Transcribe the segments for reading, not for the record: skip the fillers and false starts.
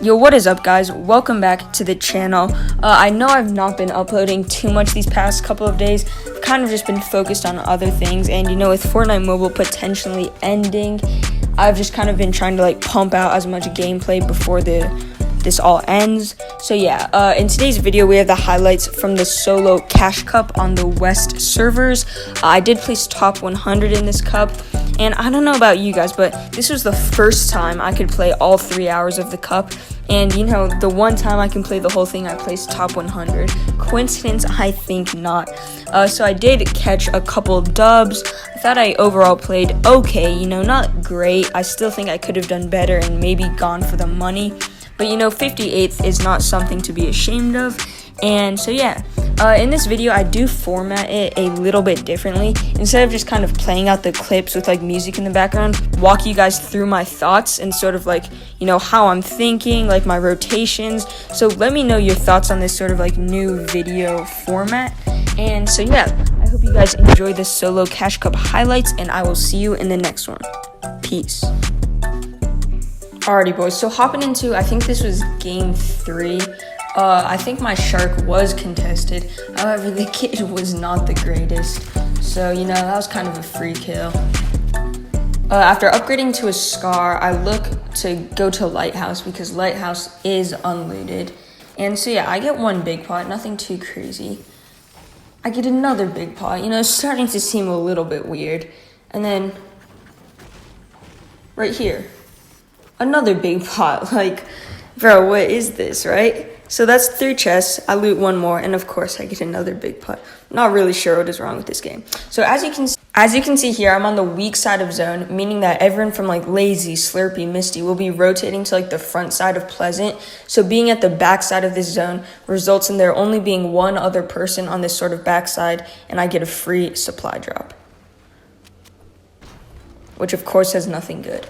Yo, what is up, guys? Welcome back to the channel. I know I've not been uploading too much these past couple of days. I've kind of just been focused on other things, and with Fortnite Mobile potentially ending, I've just kind of been trying to pump out as much gameplay before this all ends. So yeah, in today's video we have the highlights from the solo cash cup on the West servers. I did place top 100 in this cup, and I don't know about you guys, but this was the first time I could play all 3 hours of the cup. And the one time I can play the whole thing, I placed top 100. Coincidence? I think not. So I did catch a couple dubs. I thought I overall played okay, not great. I still think I could have done better and maybe gone for the money. But 58th is not something to be ashamed of. And so yeah, in this video I do format it a little bit differently. Instead of just kind of playing out the clips with music in the background, walk you guys through my thoughts and sort of how I'm thinking, my rotations. So let me know your thoughts on this sort of new video format. And so yeah, I hope you guys enjoy this solo cash cup highlights, and I will see you in the next one. Peace. Alrighty, boys, so hopping into, I think this was game 3. I think my shark was contested. However, the kid was not the greatest. So, that was kind of a free kill. After upgrading to a Scar, I look to go to Lighthouse because Lighthouse is unlooted. And so, yeah, I get one big pot, nothing too crazy. I get another big pot, it's starting to seem a little bit weird. And then, right here, another big pot. Bro, what is this, right? So that's 3 chests. I loot one more, and of course I get another big pot. Not really sure what is wrong with this game. So as you can see here, I'm on the weak side of zone, meaning that everyone from Lazy, Slurpee, Misty will be rotating to the front side of Pleasant. So being at the back side of this zone results in there only being one other person on this sort of back side, and I get a free supply drop, which of course has nothing good.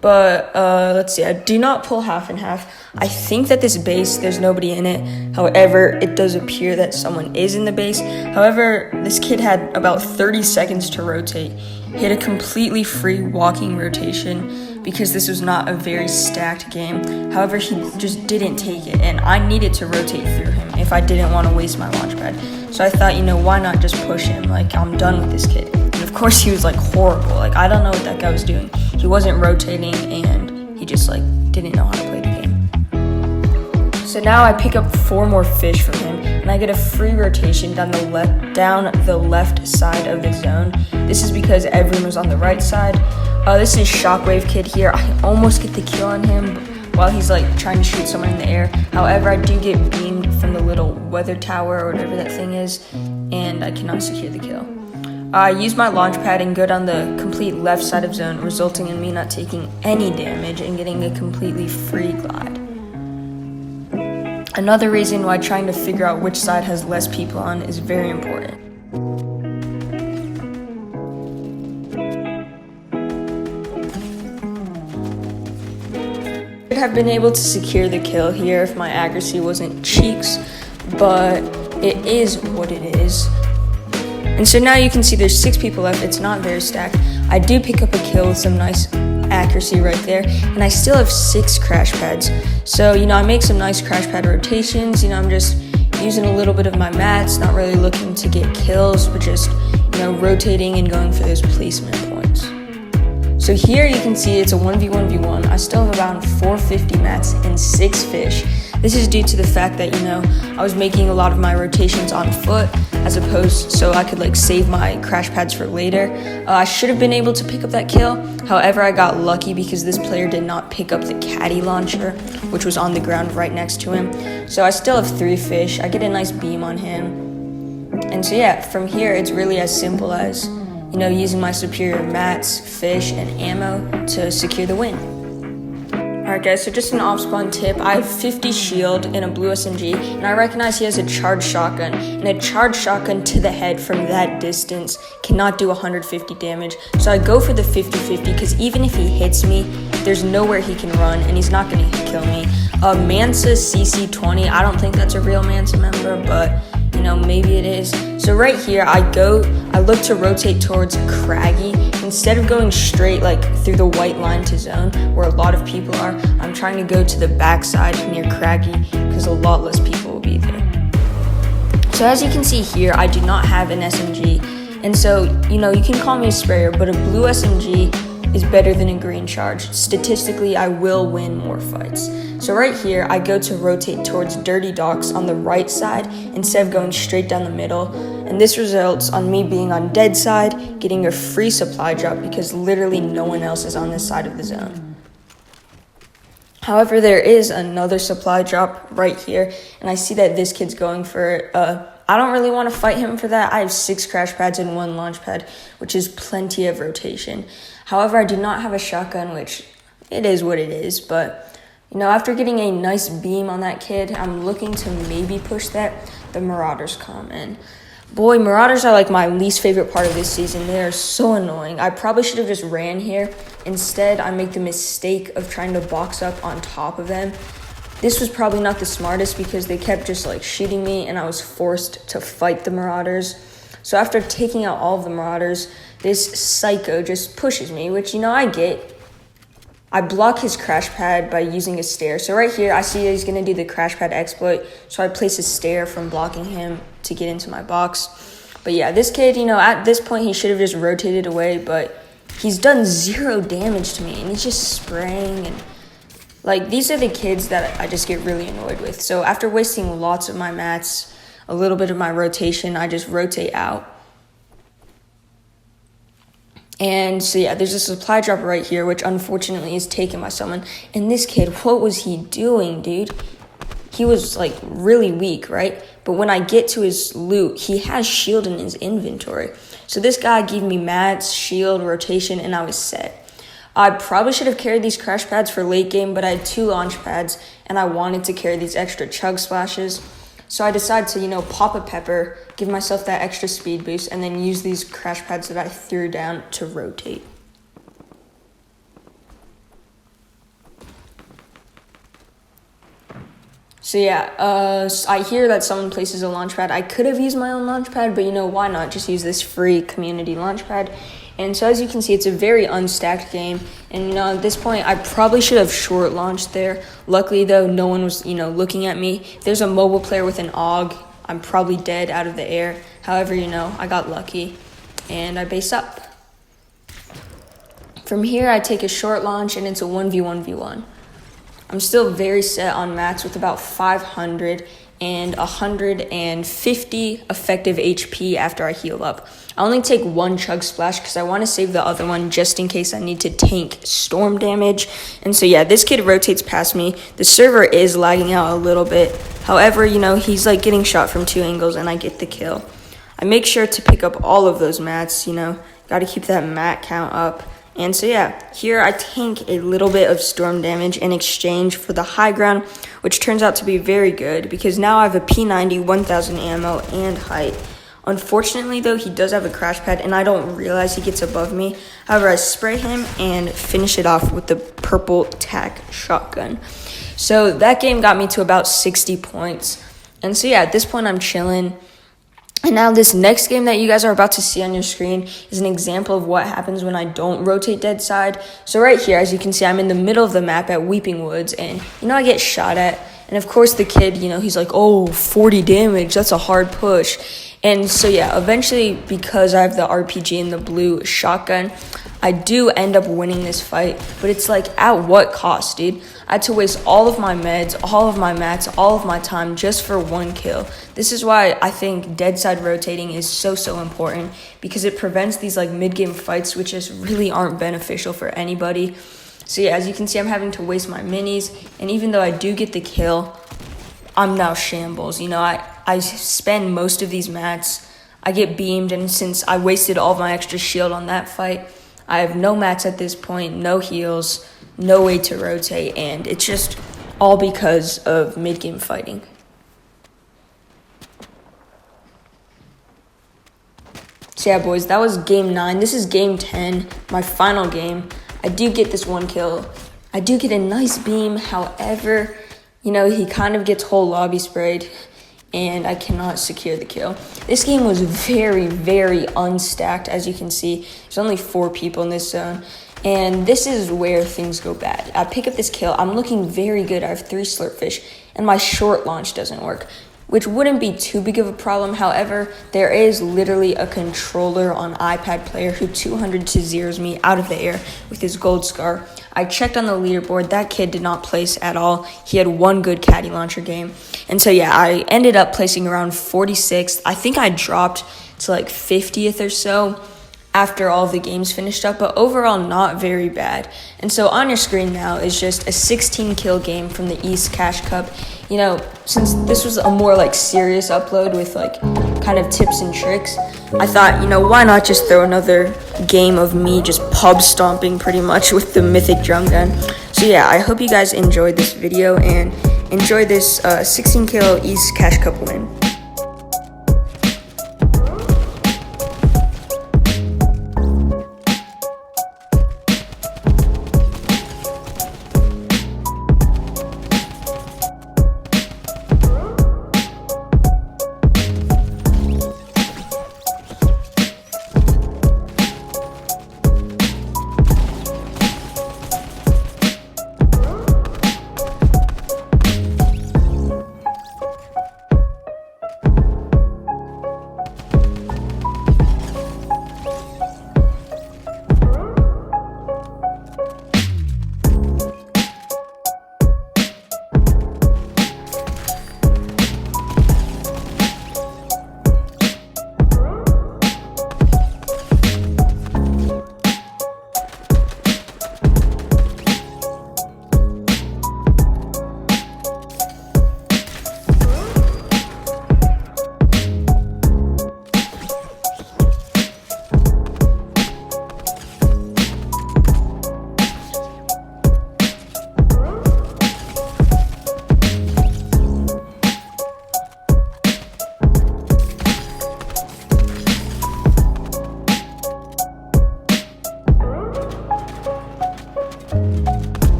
But let's see, I do not pull half and half. I think that this base, there's nobody in it. However, it does appear that someone is in the base. However, this kid had about 30 seconds to rotate. He had a completely free walking rotation because this was not a very stacked game. However, he just didn't take it, and I needed to rotate through him if I didn't want to waste my launch pad. So I thought, why not just push him? I'm done with this kid. And of course, he was horrible. I don't know what that guy was doing. He wasn't rotating, and he just didn't know how to play the game. So now I pick up 4 more fish from him, and I get a free rotation down the left side of the zone. This is because everyone was on the right side. This is Shockwave Kid here. I almost get the kill on him while he's trying to shoot someone in the air. However, I do get beamed from the little weather tower or whatever that thing is, and I cannot secure the kill. I use my launch pad and go down the complete left side of zone, resulting in me not taking any damage and getting a completely free glide. Another reason why trying to figure out which side has less people on is very important. I could have been able to secure the kill here if my accuracy wasn't cheeks, but it is what it is. And so now you can see there's 6 people left. It's not very stacked. I do pick up a kill with some nice accuracy right there, and I still have 6 crash pads. So, I make some nice crash pad rotations. I'm just using a little bit of my mats, not really looking to get kills, but just, rotating and going for those placement points. So here you can see it's a 1v1v1. I still have about 450 mats and 6 fish. This is due to the fact that, I was making a lot of my rotations on foot as opposed so I could save my crash pads for later. I should have been able to pick up that kill. However, I got lucky because this player did not pick up the caddy launcher, which was on the ground right next to him. So I still have 3 fish. I get a nice beam on him. And so yeah, from here it's really as simple as, using my superior mats, fish, and ammo to secure the win. Alright guys, so just an off-spawn tip. I have 50 shield and a blue SMG, and I recognize he has a charged shotgun, and a charged shotgun to the head from that distance cannot do 150 damage. So I go for the 50-50 because even if he hits me, there's nowhere he can run, and he's not going to kill me. Mansa CC20, I don't think that's a real Mansa member, but maybe it is. So right here, I look to rotate towards Craggy, instead of going straight like through the white line to zone where a lot of people are, I'm trying to go to the backside near Craggy because a lot less people will be there. So as you can see here, I do not have an SMG, and so, you can call me a sprayer, but a blue SMG is better than a green charge. Statistically, I will win more fights. So right here, I go to rotate towards Dirty Docks on the right side instead of going straight down the middle, and this results on me being on dead side, getting a free supply drop because literally no one else is on this side of the zone. However, there is another supply drop right here, and I see that this kid's going for I don't really want to fight him for that. I have 6 crash pads and 1 launch pad, which is plenty of rotation. However, I do not have a shotgun, which it is what it is, but after getting a nice beam on that kid, I'm looking to maybe push that. The Marauders come in. Boy, Marauders are like my least favorite part of this season. They are so annoying. I probably should have just ran here. Instead, I make the mistake of trying to box up on top of them. This was probably not the smartest because they kept just like shooting me and I was forced to fight the Marauders. So after taking out all of the Marauders, this psycho just pushes me, which, I get. I block his crash pad by using a stair. So right here, I see he's going to do the crash pad exploit. So I place a stair from blocking him to get into my box. But yeah, this kid, at this point, he should have just rotated away. But he's done 0 damage to me. And he's just spraying. And these are the kids that I just get really annoyed with. So after wasting lots of my mats, a little bit of my rotation, I just rotate out. And so yeah, there's a supply drop right here, which unfortunately is taken by someone. And this kid, what was he doing, dude? He was really weak, right? But when I get to his loot, he has shield in his inventory. So this guy gave me mats, shield, rotation, and I was set. I probably should have carried these crash pads for late game, but I had 2 launch pads, and I wanted to carry these extra chug splashes. So I decided to, pop a pepper, give myself that extra speed boost, and then use these crash pads that I threw down to rotate. So yeah, I hear that someone places a launch pad. I could have used my own launch pad, but why not just use this free community launch pad? And so as you can see, it's a very unstacked game. And, at this point, I probably should have short launched there. Luckily, though, no one was, looking at me. If there's a mobile player with an AUG, I'm probably dead out of the air. However, I got lucky, and I base up. From here, I take a short launch, and it's a 1v1v1. I'm still very set on mats with about 500 and 150 effective HP after I heal up. I only take 1 chug splash because I want to save the other one just in case I need to tank storm damage. And so yeah, this kid rotates past me. The server is lagging out a little bit. However, he's getting shot from 2 angles and I get the kill. I make sure to pick up all of those mats, got to keep that mat count up. And so yeah, here I tank a little bit of storm damage in exchange for the high ground, which turns out to be very good because now I have a P90, 1000 ammo, and height. Unfortunately, though, he does have a crash pad, and I don't realize he gets above me. However, I spray him and finish it off with the purple tac shotgun. So that game got me to about 60 points. And so yeah, at this point, I'm chilling. And now this next game that you guys are about to see on your screen is an example of what happens when I don't rotate dead side. So right here, as you can see, I'm in the middle of the map at Weeping Woods, and, I get shot at. And of course the kid, he's like, oh, 40 damage, that's a hard push. And so yeah, eventually, because I have the RPG and the blue shotgun, I do end up winning this fight, but it's at what cost, dude? I had to waste all of my meds, all of my mats, all of my time just for 1 kill. This is why I think dead side rotating is so important, because it prevents these mid-game fights, which just really aren't beneficial for anybody. So yeah, as you can see, I'm having to waste my minis, and even though I do get the kill, I'm now shambles. I spend most of these mats, I get beamed, and since I wasted all of my extra shield on that fight, I have no mats at this point, no heals, no way to rotate, and it's just all because of mid-game fighting. So yeah, boys, that was game 9. This is game 10, my final game. I do get this 1 kill. I do get a nice beam. However, he kind of gets whole lobby sprayed. and I cannot secure the kill. This game was very, very unstacked, as you can see. There's only 4 people in this zone, and this is where things go bad. I pick up this kill. I'm looking very good. I have 3 slurpfish, and my short launch doesn't work, which wouldn't be too big of a problem. However, there is literally a controller on iPad player who 200 to zeros me out of the air with his gold scar. I checked on the leaderboard. That kid did not place at all. He had 1 good caddy launcher game. And so, yeah, I ended up placing around 46th. I think I dropped to like 50th or so after all the games finished up, but overall not very bad. And so on your screen now is just a 16 kill game from the East Cash Cup. You know, since this was a more like serious upload with like kind of tips and tricks, I thought, you know, why not just throw another game of me just pub stomping pretty much with the mythic drum gun. So yeah, I hope you guys enjoyed this video and enjoy this 16 kill East Cash Cup win.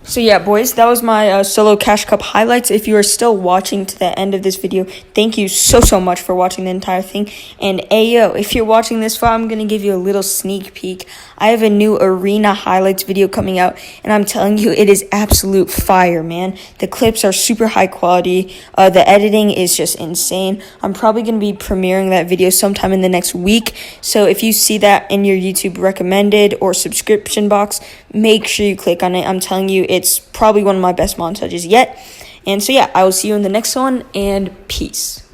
So yeah, boys, that was my solo Cash Cup highlights. If you are still watching to the end of this video, thank you so much for watching the entire thing. And ayo, if you're watching this far, I'm going to give you a little sneak peek. I have a new arena highlights video coming out, and I'm telling you, it is absolute fire, man. The clips are super high quality. The editing is just insane. I'm probably going to be premiering that video sometime in the next week. So if you see that in your YouTube recommended or subscription box, make sure you click on it. I'm telling you, it's probably one of my best montages yet. And so yeah, I will see you in the next one, and peace.